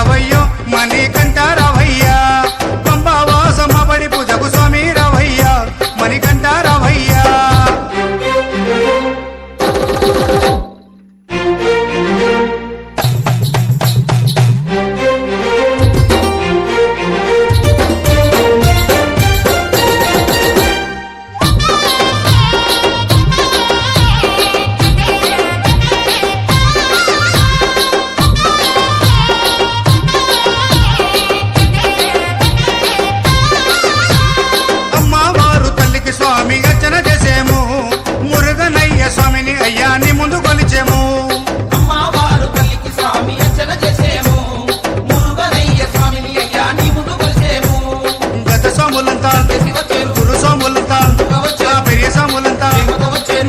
రావయ్యో మణికంఠ రావయ్యా పంబావాసమ్మ బడి పూజకు స్వామి రావయ్యా మణికంఠ రావయ్యా స్వామి అర్చన చేసేము మురుగనయ్య స్వామిని అయ్యాని ముందు కొలిచేము అమ్మవారు తల్లికి స్వామి అర్చన చేసేము మురుగనయ్య స్వామిని అయ్యాని ముందు కొలిచేము గత స్వాములంతా గురు స్వాములంతా పెరియ స్వాములంతా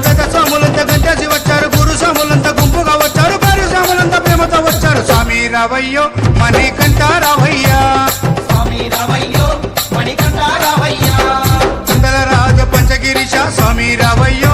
గత స్వాములంతా గంటేసి వచ్చారు గురు స్వాములంతా గుంపుగా వచ్చారు పెరియ స్వాములంతా ప్రేమతో వచ్చారు స్వామి రావయ్యో మణికంఠ రావయ్యా స్వామి రావయ్యో మణికంఠ రావయ్యా రాజ పంచగిరిశ స్వామి రావయ్యో